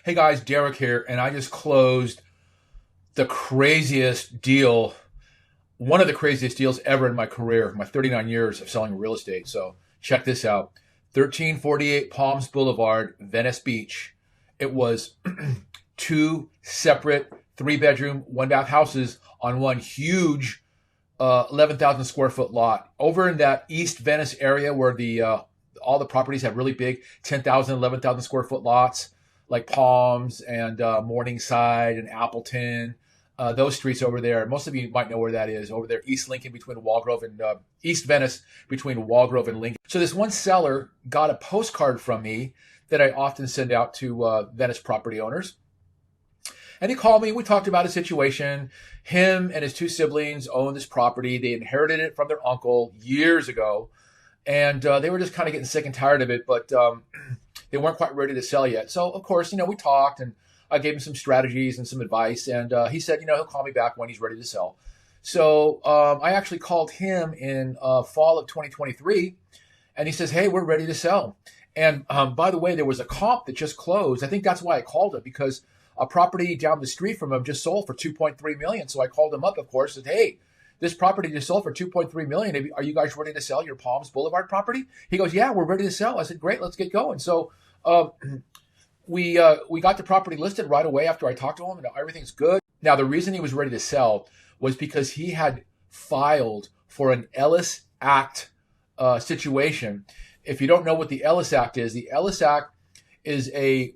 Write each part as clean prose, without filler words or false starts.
Hey guys, Derrick here, and I just closed the craziest deal, one of the craziest deals ever in my career, my 39 years of selling real estate. So check this out. 1348 Palms Boulevard, Venice Beach. It was two separate 3-bedroom, 1-bath houses on one huge 11,000 square foot lot over in that East Venice area where the all the properties have really big 10,000, 11,000 square foot lots like Palms and Morningside and Appleton. Those streets over there. Most of you might know where that is. Over there, East Lincoln between Walgrove and East Venice between Walgrove and Lincoln. So this one seller got a postcard from me that I often send out to Venice property owners. And he called me. We talked about a situation. Him and his 2 siblings own this property. They inherited it from their uncle years ago. And they were just kind of getting sick and tired of it, but they weren't quite ready to sell yet. So, of course, we talked and I gave him some strategies and some advice. And he said, he'll call me back when he's ready to sell. So I actually called him in fall of 2023. And he says, hey, we're ready to sell. And by the way, there was a comp that just closed. I think that's why I called him, because a property down the street from him just sold for $2.3 million. So I called him up, of course, and said, hey, this property just sold for $2.3 million. Are you guys ready to sell your Palms Boulevard property? He goes, yeah, we're ready to sell. I said, great, let's get going. So we got the property listed right away after I talked to him, and everything's good. Now, the reason he was ready to sell was because he had filed for an Ellis Act situation. If you don't know what the Ellis Act is, the Ellis Act is I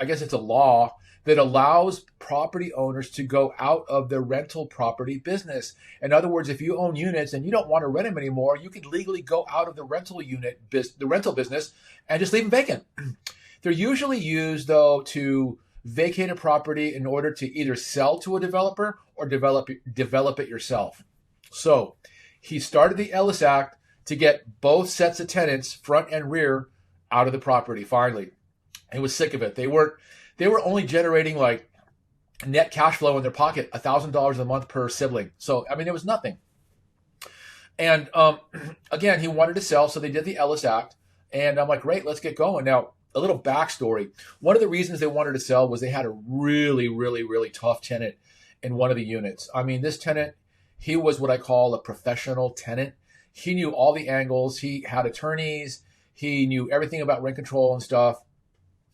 guess it's a law that allows property owners to go out of the rental property business. In other words, if you own units and you don't want to rent them anymore, you could legally go out of the rental business and just leave them vacant. They're usually used, though, to vacate a property in order to either sell to a developer or develop it yourself. So he started the Ellis Act to get both sets of tenants, front and rear, out of the property finally. He was sick of it. They were only generating like net cash flow in their pocket, $1,000 a month per sibling. So, it was nothing. And again, he wanted to sell, so they did the Ellis Act. And I'm like, great, let's get going. Now, a little backstory. One of the reasons they wanted to sell was they had a really, really, really tough tenant in one of the units. This tenant, he was what I call a professional tenant. He knew all the angles. He had attorneys. He knew everything about rent control and stuff.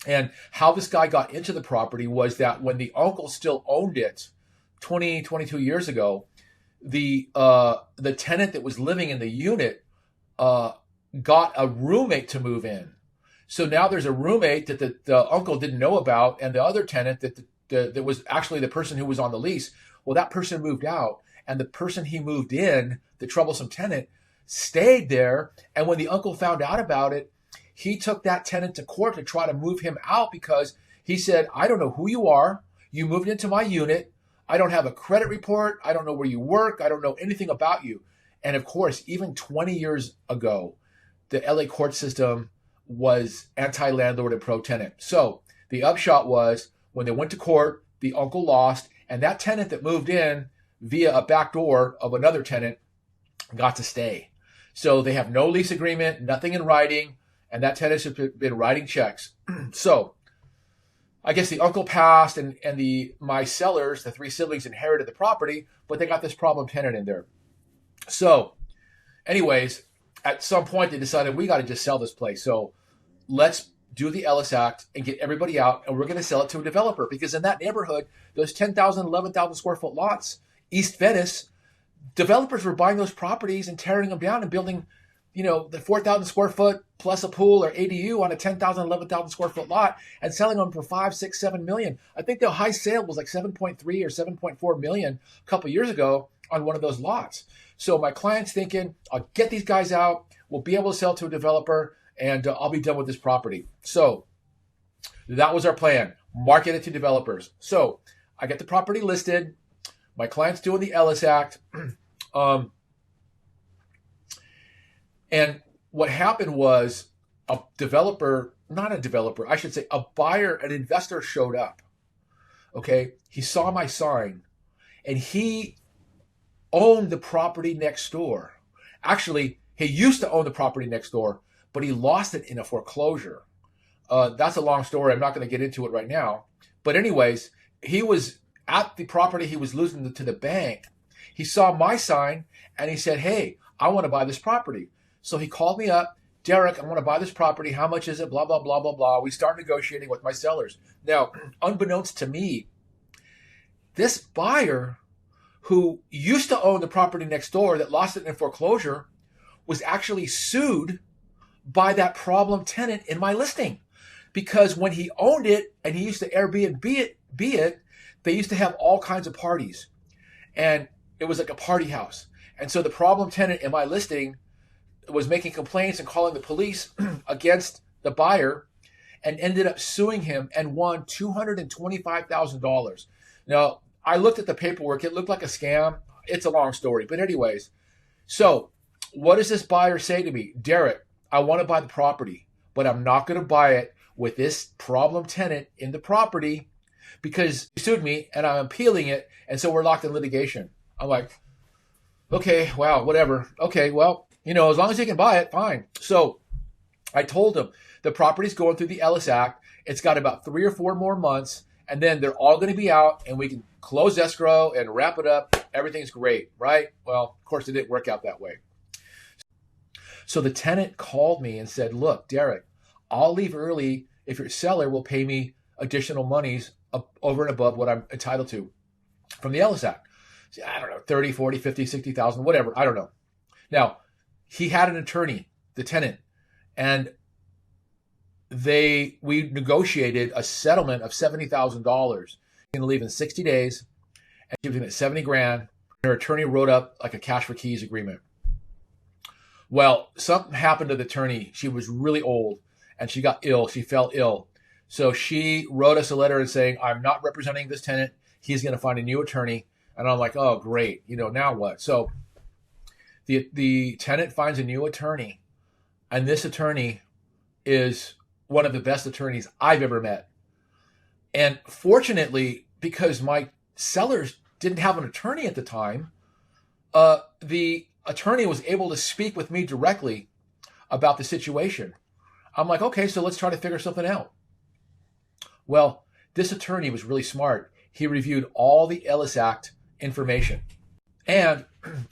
And how this guy got into the property was that when the uncle still owned it 22 years ago, the tenant that was living in the unit got a roommate to move in. So now there's a roommate that the uncle didn't know about, and the other tenant that was actually the person who was on the lease. Well, that person moved out, and the person he moved in, the troublesome tenant, stayed there. And when the uncle found out about it, he took that tenant to court to try to move him out because he said, I don't know who you are. You moved into my unit. I don't have a credit report. I don't know where you work. I don't know anything about you. And of course, even 20 years ago, the LA court system was anti-landlord and pro-tenant. So the upshot was when they went to court, the uncle lost, and that tenant that moved in via a back door of another tenant got to stay. So they have no lease agreement, nothing in writing. And that tenant has been writing checks. So I guess the uncle passed and my sellers, the 3 siblings, inherited the property, but they got this problem tenant in there. So anyways, at some point they decided we got to just sell this place. So let's do the Ellis Act and get everybody out, and we're going to sell it to a developer because in that neighborhood, those 10,000, 11,000 square foot lots, East Venice, developers were buying those properties and tearing them down and building the 4,000 square foot plus a pool or ADU on a 10,000, 11,000 square foot lot and selling them for 5, 6, 7 million. I think the high sale was like 7.3 or 7.4 million a couple years ago on one of those lots. So my client's thinking, I'll get these guys out. We'll be able to sell to a developer and I'll be done with this property. So that was our plan. Market it to developers. So I get the property listed. My client's doing the Ellis Act. And what happened was a buyer, an investor showed up. Okay. He saw my sign and he owned the property next door. Actually, he used to own the property next door, but he lost it in a foreclosure. That's a long story. I'm not going to get into it right now. But anyways, he was at the property he was losing to the bank. He saw my sign and he said, hey, I want to buy this property. So he called me up. Derrick, I want to buy this property. How much is it? Blah, blah, blah, blah, blah. We start negotiating with my sellers. Now, unbeknownst to me, this buyer who used to own the property next door that lost it in foreclosure was actually sued by that problem tenant in my listing. Because when he owned it and he used to Airbnb it, they used to have all kinds of parties. And it was like a party house. And so the problem tenant in my listing was making complaints and calling the police against the buyer and ended up suing him and won $225,000. Now, I looked at the paperwork. It looked like a scam. It's a long story. But anyways, so what does this buyer say to me? Derrick, I want to buy the property, but I'm not going to buy it with this problem tenant in the property because he sued me and I'm appealing it. And so we're locked in litigation. I'm like, okay, wow, whatever. Okay, well, as long as he can buy it, fine. So I told him the property's going through the Ellis Act. It's got about 3 or 4 more months, and then they're all going to be out, and we can close escrow and wrap it up. Everything's great, right? Well, of course, it didn't work out that way. So the tenant called me and said, look, Derrick, I'll leave early if your seller will pay me additional monies over and above what I'm entitled to from the Ellis Act. I don't know, 30, 40, 50, 60,000, whatever. I don't know. Now, he had an attorney, the tenant, and we negotiated a settlement of $70,000. Going to leave in 60 days, and she was going to get $70,000. Her attorney wrote up like a cash for keys agreement. Well, something happened to the attorney. She was really old, and she got ill. She fell ill. So she wrote us a letter and saying, I'm not representing this tenant. He's going to find a new attorney. And I'm like, oh, great. Now what? So the tenant finds a new attorney, and this attorney is one of the best attorneys I've ever met. And fortunately, because my sellers didn't have an attorney at the time, the attorney was able to speak with me directly about the situation. I'm like, okay, so let's try to figure something out. Well, this attorney was really smart. He reviewed all the Ellis Act information and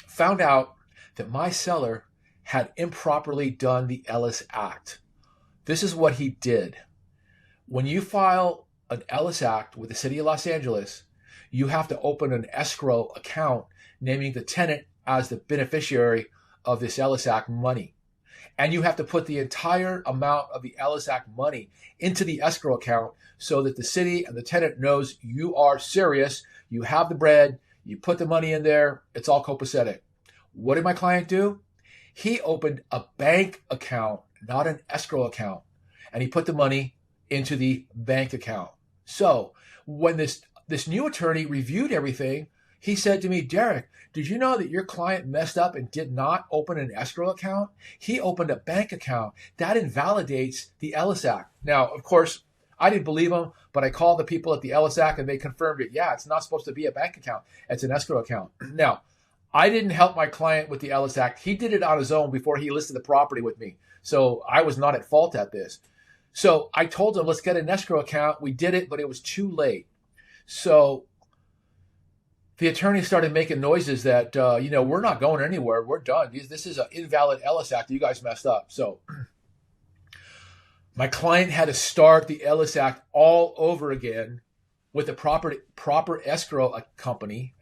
found out that my seller had improperly done the Ellis Act. This is what he did. When you file an Ellis Act with the city of Los Angeles, you have to open an escrow account naming the tenant as the beneficiary of this Ellis Act money. And you have to put the entire amount of the Ellis Act money into the escrow account so that the city and the tenant knows you are serious, you have the bread, you put the money in there, it's all copacetic. What did my client do? He opened a bank account, not an escrow account, and he put the money into the bank account. So when this new attorney reviewed everything, he said to me, Derrick, did you know that your client messed up and did not open an escrow account? He opened a bank account. That invalidates the Ellis Act. Now, of course, I didn't believe him, but I called the people at the Ellis Act and they confirmed it. Yeah, it's not supposed to be a bank account. It's an escrow account. Now, I didn't help my client with the Ellis Act. He did it on his own before he listed the property with me. So I was not at fault at this. So I told him, let's get an escrow account. We did it, but it was too late. So the attorney started making noises that, we're not going anywhere. We're done. This is an invalid Ellis Act. You guys messed up. So my client had to start the Ellis Act all over again with a proper escrow company.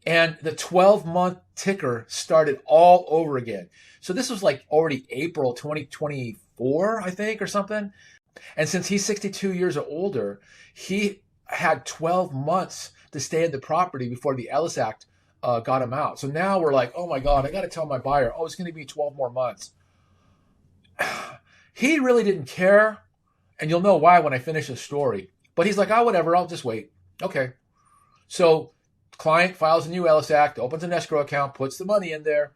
And the 12-month ticker started all over again. So this was like already April 2024, I think, or something. And since he's 62 years or older, he had 12 months to stay in the property before the Ellis Act got him out. So now we're like, oh my God, I got to tell my buyer, it's going to be 12 more months. He really didn't care. And you'll know why when I finish the story. But he's like, whatever, I'll just wait. Okay. So client files a new Ellis Act, opens an escrow account, puts the money in there.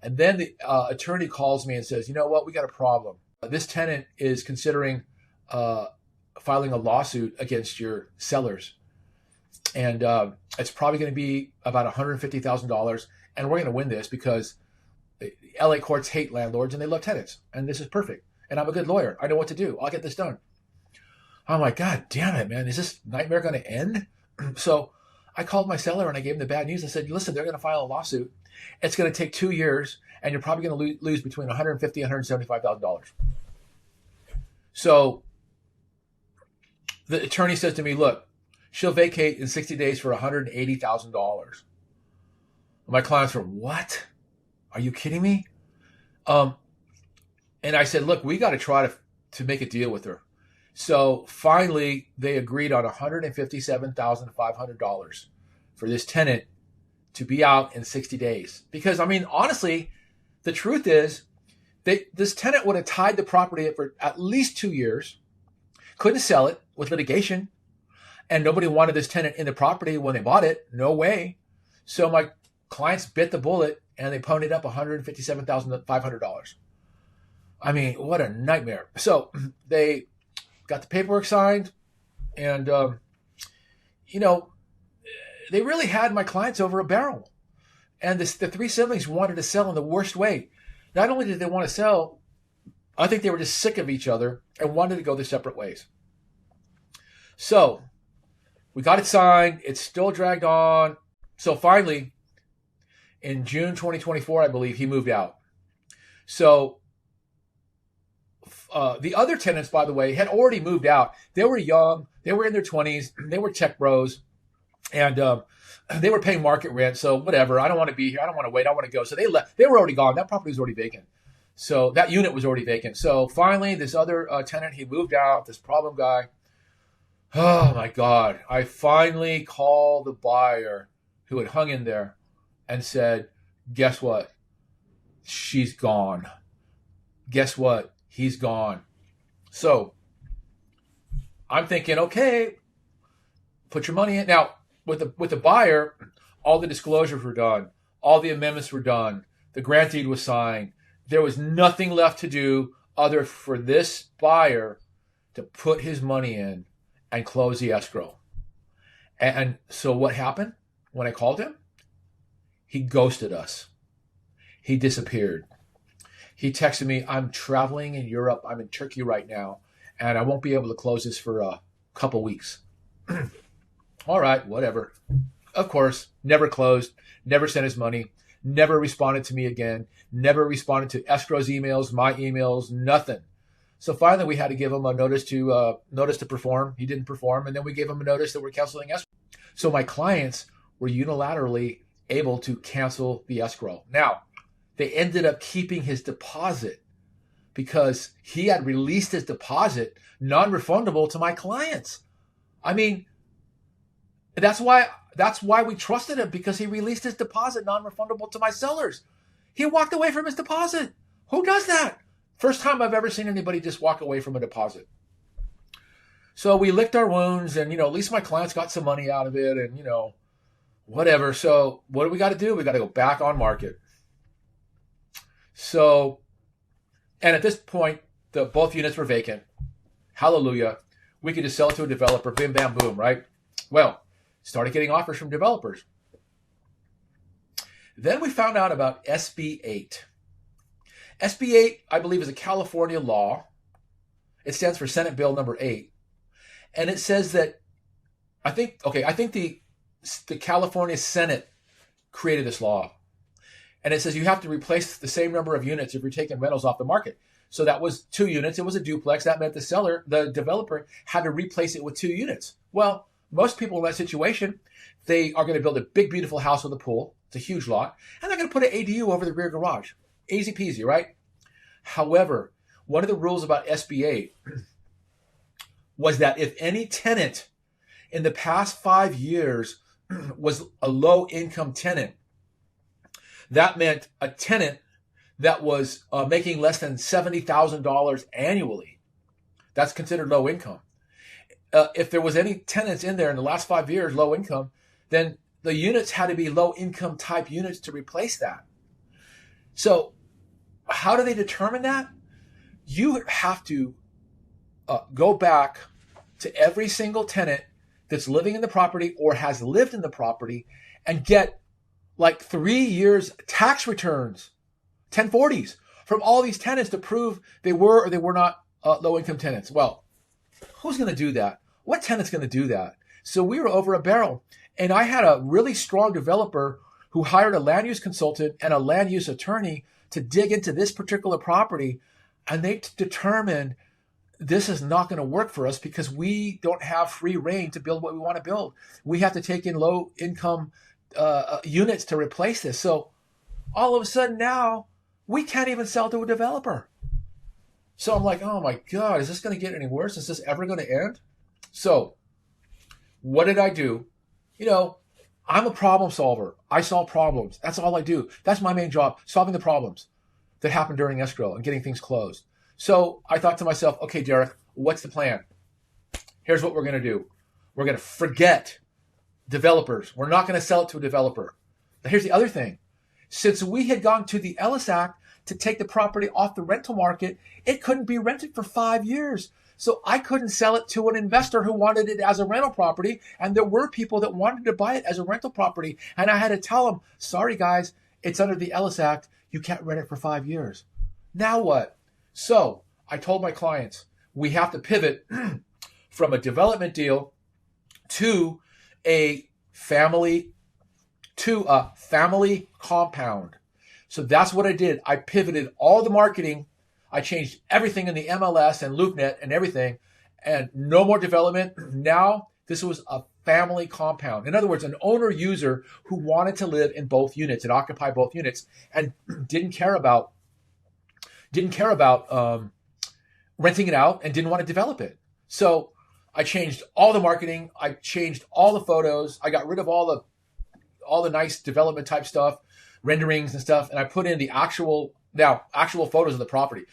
And then the attorney calls me and says, you know what, we got a problem. This tenant is considering filing a lawsuit against your sellers. And it's probably going to be about $150,000. And we're going to win this because LA courts hate landlords and they love tenants. And this is perfect. and I'm a good lawyer. I know what to do. I'll get this done. I'm like, God damn it, man. Is this nightmare going to end? So I called my seller and I gave him the bad news. I said, listen, they're going to file a lawsuit. It's going to take 2 years, and you're probably going to lose between $150,000 and $175,000. So the attorney says to me, look, she'll vacate in 60 days for $180,000. My clients were, what? Are you kidding me? And I said, look, we got to try to make a deal with her. So finally, they agreed on $157,500 for this tenant to be out in 60 days. Because, I mean, honestly, the truth is, this tenant would have tied the property up for at least 2 years, couldn't sell it with litigation, and nobody wanted this tenant in the property when they bought it. No way. So my clients bit the bullet, and they ponied up $157,500. I mean, what a nightmare. So they got the paperwork signed, and, they really had my clients over a barrel. And the three siblings wanted to sell in the worst way. Not only did they want to sell, I think they were just sick of each other and wanted to go their separate ways. So we got it signed. It's still dragged on. So finally, in June 2024, I believe, he moved out. So the other tenants, by the way, had already moved out. They were young. They were in their 20s. They were tech bros. And they were paying market rent. So whatever. I don't want to be here. I don't want to wait. I want to go. So they left. They were already gone. That property was already vacant. So that unit was already vacant. So finally, this other tenant, he moved out, this problem guy. Oh, my God. I finally called the buyer who had hung in there and said, guess what? She's gone. Guess what? He's gone. So I'm thinking, okay, put your money in. Now, with the buyer, all the disclosures were done. All the amendments were done. The grant deed was signed. There was nothing left to do other for this buyer to put his money in and close the escrow. And so what happened when I called him? He ghosted us. He disappeared. He texted me, I'm traveling in Europe. I'm in Turkey right now, and I won't be able to close this for a couple weeks. All right, whatever. Of course, never closed, never sent his money, never responded to me again, never responded to escrow's emails, my emails, nothing. So finally, we had to give him a notice to perform. He didn't perform, and then we gave him a notice that we're canceling escrow. So my clients were unilaterally able to cancel the escrow. Now, they ended up keeping his deposit because he had released his deposit non-refundable to my clients. I mean, that's why we trusted him, because he released his deposit non-refundable to my sellers. He walked away from his deposit. Who does that? First time I've ever seen anybody just walk away from a deposit. So we licked our wounds, and, at least my clients got some money out of it, and, whatever. So what do we got to do? We got to go back on market. So, and at this point, both units were vacant. Hallelujah. We could just sell it to a developer. Bim, bam, boom, right? Well, started getting offers from developers. Then we found out about SB 8. SB 8, I believe, is a California law. It stands for Senate Bill number 8. And it says that, I think the California Senate created this law. And it says you have to replace the same number of units if you're taking rentals off the market. So that was 2 units. It was a duplex. That meant the developer, had to replace it with 2 units. Well, most people in that situation, they are going to build a big, beautiful house with a pool. It's a huge lot. And they're going to put an ADU over the rear garage. Easy peasy, right? However, one of the rules about SB 8 was that if any tenant in the past 5 years was a low-income tenant, that meant a tenant that was making less than $70,000 annually. That's considered low income. If there was any tenants in there in the last 5 years, low income, then the units had to be low income type units to replace that. So how do they determine that? You have to go back to every single tenant that's living in the property or has lived in the property and get like 3 years tax returns, 1040s from all these tenants to prove they were or they were not low-income tenants. Well, who's going to do that? What tenant's going to do that? So we were over a barrel. And I had a really strong developer who hired a land use consultant and a land use attorney to dig into this particular property. And they determined this is not going to work for us because we don't have free reign to build what we want to build. We have to take in low income units to replace this. So all of a sudden now we can't even sell to a developer. So I'm like, oh my God, is this going to get any worse? Is this ever going to end? So what did I do? I'm a problem solver. I solve problems. That's all I do. That's my main job, solving the problems that happen during escrow and getting things closed. So I thought to myself, okay, Derrick, what's the plan? Here's what we're going to do. We're going to forget developers. We're not going to sell it to a developer. But here's the other thing. Since we had gone to the Ellis Act to take the property off the rental market, it couldn't be rented for 5 years. So I couldn't sell it to an investor who wanted it as a rental property. And there were people that wanted to buy it as a rental property. And I had to tell them, sorry, guys, it's under the Ellis Act. You can't rent it for 5 years. Now what? So I told my clients, we have to pivot from a development deal to a family compound. So that's what I did. I pivoted all the marketing. I changed everything in the MLS and LoopNet and everything, and no more development. Now this was a family compound. In other words, an owner user who wanted to live in both units and occupy both units and didn't care about renting it out and didn't want to develop it. So I changed all the marketing. I changed all the photos. I got rid of all the nice development type stuff, renderings and stuff, and I put in the actual photos of the property.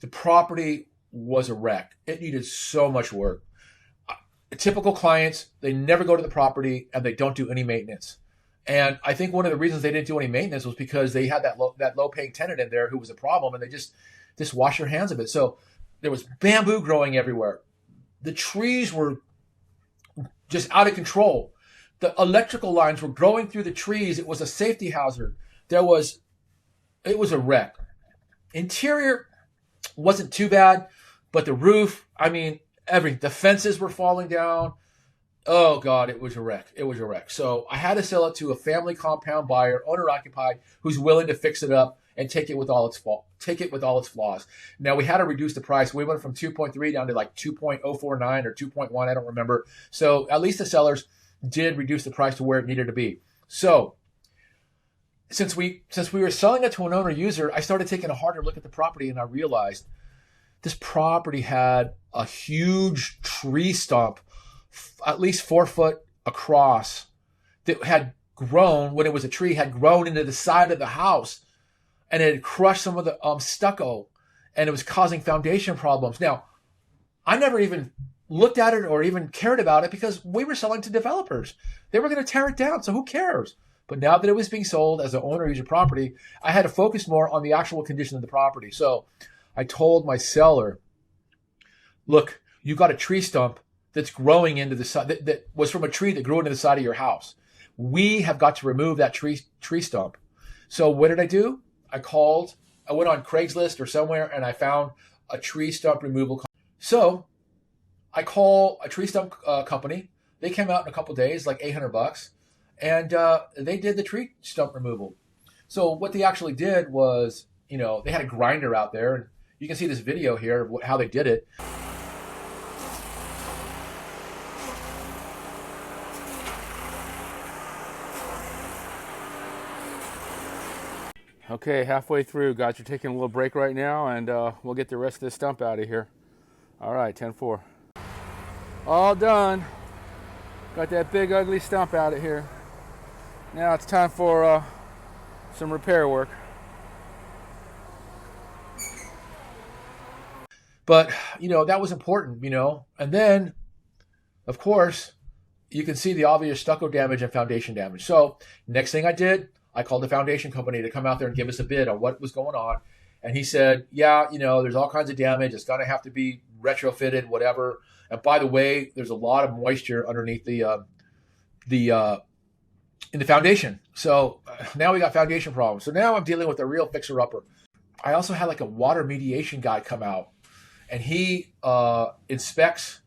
The property was a wreck. It needed so much work. Typical clients, they never go to the property and they don't do any maintenance. And I think one of the reasons they didn't do any maintenance was because they had that low paying tenant in there who was a problem, and they just wash their hands of it. So there was bamboo growing everywhere. The trees were just out of control. The electrical lines were growing through the trees. It was a safety hazard. It was a wreck. Interior wasn't too bad, but the roof, the fences were falling down. Oh God, it was a wreck. It was a wreck. So I had to sell it to a family compound buyer, owner occupied, who's willing to fix it up and take it with all its flaws. Now we had to reduce the price. We went from 2.3 down to like 2.049 or 2.1. I don't remember. So at least the sellers did reduce the price to where it needed to be. So since we were selling it to an owner user, I started taking a harder look at the property, and I realized this property had a huge tree stump, at least 4 foot across, that had grown, when it was a tree, had grown into the side of the house, and it had crushed some of the stucco, and it was causing foundation problems. Now, I never even looked at it or even cared about it because we were selling to developers. They were going to tear it down, so who cares? But now that it was being sold as an owner-user property, I had to focus more on the actual condition of the property. So I told my seller, look, you got a tree stump that's growing into the side, that was from a tree that grew into the side of your house. We have got to remove that tree stump. So what did I do? I went on Craigslist or somewhere, and I found a tree stump removal company. So I call a tree stump company. They came out in a couple days, like $800, and they did the tree stump removal. So what they actually did was, they had a grinder out there, and you can see this video here of how they did it. Okay, halfway through, guys. We're taking a little break right now, and we'll get the rest of this stump out of here. All right, 10-4. All done. Got that big ugly stump out of here. Now it's time for some repair work. But, that was important, And then, of course, you can see the obvious stucco damage and foundation damage. So next thing I did, I called the foundation company to come out there and give us a bid on what was going on. And he said, yeah, there's all kinds of damage. It's going to have to be retrofitted, whatever. And by the way, there's a lot of moisture underneath in the foundation. So now we got foundation problems. So now I'm dealing with a real fixer-upper. I also had like a water mediation guy come out, and he inspects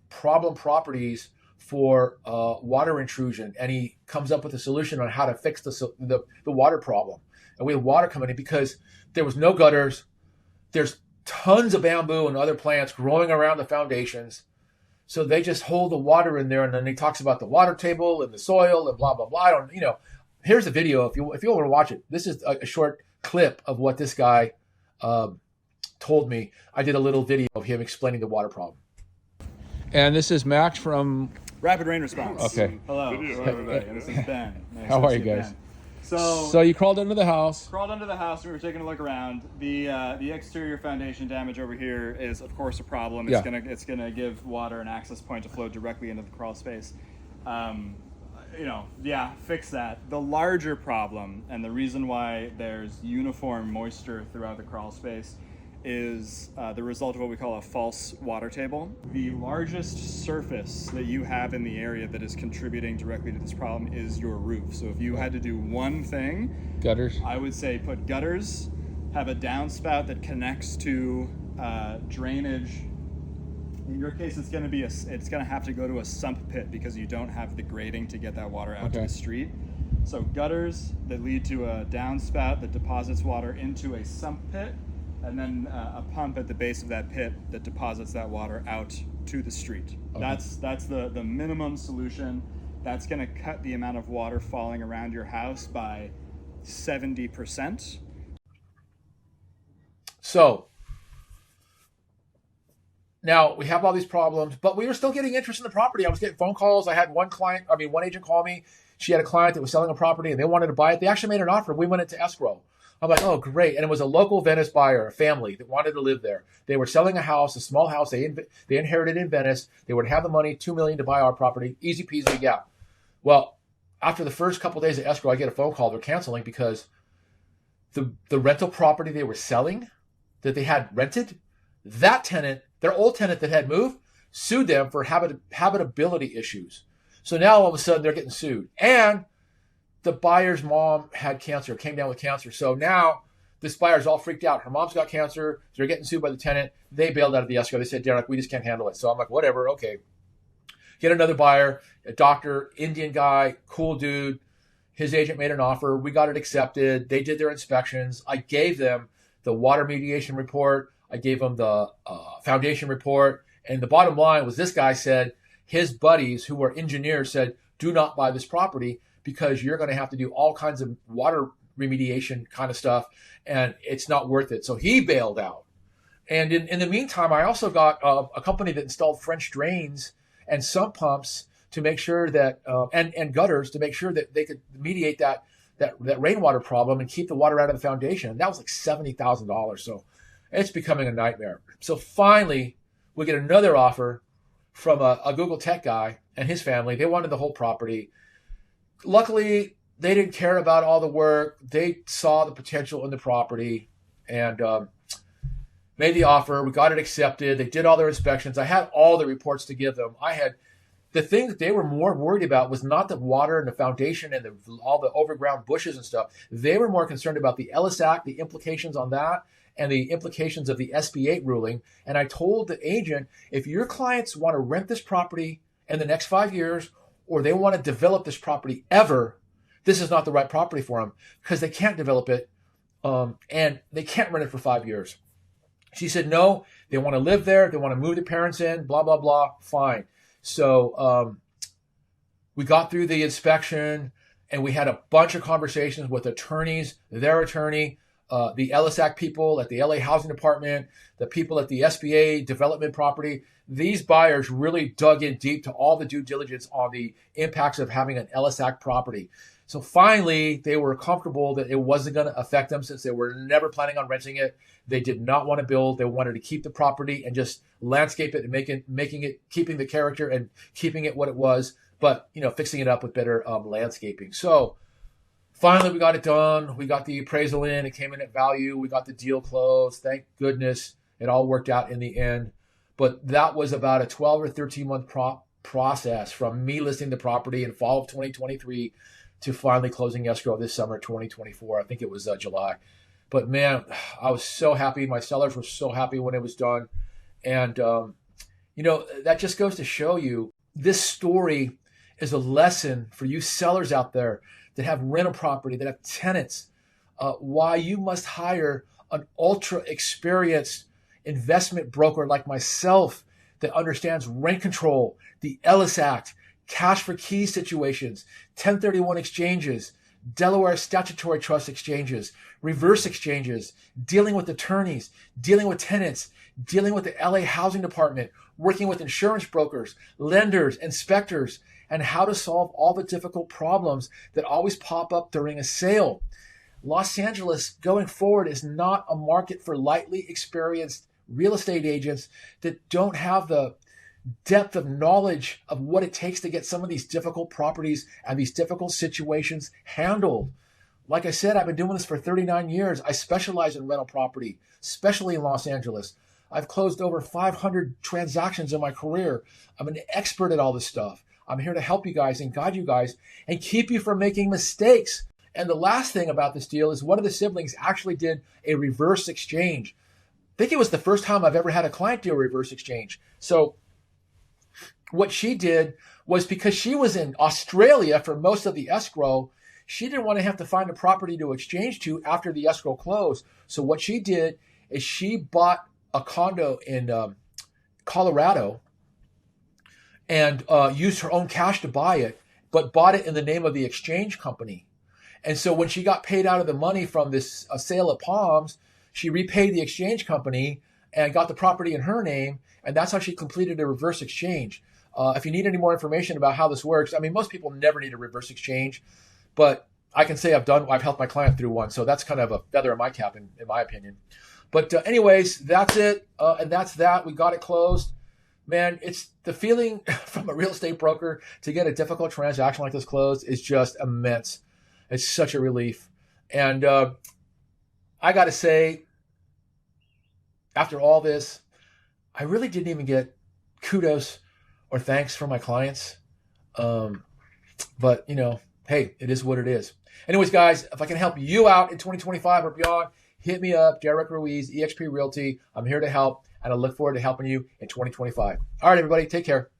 problem properties for water intrusion, and he comes up with a solution on how to fix the water problem. And we had water coming in because there was no gutters. There's tons of bamboo and other plants growing around the foundations. So they just hold the water in there, and then he talks about the water table and the soil and blah, blah, blah. I don't, here's a video if you want to watch it. This is a short clip of what this guy told me. I did a little video of him explaining the water problem. And this is Max from Rapid Rain Response. Okay. Hello everybody. And this is Ben. Nice How to are you see guys? Ben. So you crawled under the house. Crawled under the house. We were taking a look around. The exterior foundation damage over here is, of course, a problem. It's gonna give water an access point to flow directly into the crawl space. Fix that. The larger problem, and the reason why there's uniform moisture throughout the crawl space, is the result of what we call a false water table. The largest surface that you have in the area that is contributing directly to this problem is your roof. So if you had to do one thing, Gutters. I would say put gutters, have a downspout that connects to drainage. In your case, it's going to have to go to a sump pit because you don't have the grading to get that water out to the street. So gutters that lead to a downspout that deposits water into a sump pit, and then a pump at the base of that pit that deposits that water out to the street. Okay. That's the minimum solution. That's going to cut the amount of water falling around your house by 70%. So now we have all these problems, but we were still getting interest in the property. I was getting phone calls. I had one agent call me. She had a client that was selling a property and they wanted to buy it. They actually made an offer. We went into escrow. I'm like, oh, great. And it was a local Venice buyer, a family that wanted to live there. They were selling a house, a small house they inherited in Venice. They would have the money, $2 million to buy our property. Easy peasy, yeah. Well, after the first couple of days of escrow, I get a phone call. They're canceling because the rental property they were selling that they had rented, that tenant, their old tenant that had moved, sued them for habitability issues. So now all of a sudden they're getting sued. And the buyer's mom had cancer, came down with cancer. So now this buyer's all freaked out. Her mom's got cancer. So they're getting sued by the tenant. They bailed out of the escrow. They said, Derrick, we just can't handle it. So I'm like, whatever, okay. Get another buyer, a doctor, Indian guy, cool dude. His agent made an offer. We got it accepted. They did their inspections. I gave them the water mediation report. I gave them the foundation report. And the bottom line was this guy said his buddies who were engineers said, do not buy this property because you're going to have to do all kinds of water remediation kind of stuff, and it's not worth it. So he bailed out. And in the meantime, I also got a company that installed French drains and sump pumps to make sure that, and gutters to make sure that they could mediate that rainwater problem and keep the water out of the foundation. And that was like $70,000. So it's becoming a nightmare. So finally, we get another offer from a Google tech guy and his family. They wanted the whole property. Luckily, they didn't care about all the work. They saw the potential in the property and made the offer. We got it accepted. They did all their inspections. I had all the reports to give them. The thing that they were more worried about was not the water and the foundation and all the overground bushes and stuff. They were more concerned about the Ellis Act, the implications on that, and the implications of the SB8 ruling. And I told the agent, if your clients want to rent this property in the next 5 years, or they want to develop this property ever, this is not the right property for them because they can't develop it and they can't rent it for 5 years. She said, no, they want to live there. They want to move their parents in, blah, blah, blah. Fine. So we got through the inspection and we had a bunch of conversations with attorneys, their attorney, the Ellis Act people at the LA Housing Department, the people at the SBA development property. These buyers really dug in deep to all the due diligence on the impacts of having an Ellis Act property. So finally, they were comfortable that it wasn't going to affect them since they were never planning on renting it. They did not want to build. They wanted to keep the property and just landscape it and making it, keeping the character and keeping it what it was, but fixing it up with better landscaping. So finally, we got it done. We got the appraisal in. It came in at value. We got the deal closed. Thank goodness it all worked out in the end. But that was about a 12 or 13 month process from me listing the property in fall of 2023 to finally closing escrow this summer, 2024. I think it was July. But man, I was so happy. My sellers were so happy when it was done. And, that just goes to show you this story is a lesson for you sellers out there that have rental property, that have tenants, why you must hire an ultra experienced investment broker like myself that understands rent control, the Ellis Act, cash for keys situations, 1031 exchanges, Delaware Statutory Trust exchanges, reverse exchanges, dealing with attorneys, dealing with tenants, dealing with the LA Housing Department, working with insurance brokers, lenders, inspectors, and how to solve all the difficult problems that always pop up during a sale. Los Angeles going forward is not a market for lightly experienced real estate agents that don't have the depth of knowledge of what it takes to get some of these difficult properties and these difficult situations handled. Like I said, I've been doing this for 39 years. I specialize in rental property, especially in Los Angeles. I've closed over 500 transactions in my career. I'm an expert at all this stuff. I'm here to help you guys and guide you guys and keep you from making mistakes. And the last thing about this deal is one of the siblings actually did a reverse exchange. I think it was the first time I've ever had a client do a reverse exchange. So what she did was, because she was in Australia for most of the escrow, she didn't want to have to find a property to exchange to after the escrow closed. So what she did is she bought a condo in Colorado and used her own cash to buy it, but bought it in the name of the exchange company. And so when she got paid out of the money from this sale of Palms, she repaid the exchange company and got the property in her name. And that's how she completed a reverse exchange. If you need any more information about how this works, I mean, most people never need a reverse exchange, but I can say I've helped my client through one. So that's kind of a feather in my cap, in my opinion. But anyways, that's it. And that's that. We got it closed. Man, it's the feeling from a real estate broker to get a difficult transaction like this closed is just immense. It's such a relief. And I got to say, after all this, I really didn't even get kudos or thanks from my clients. But, hey, it is what it is. Anyways, guys, if I can help you out in 2025 or beyond, hit me up, Derrick Ruiz, eXp Realty. I'm here to help, and I look forward to helping you in 2025. All right, everybody, take care.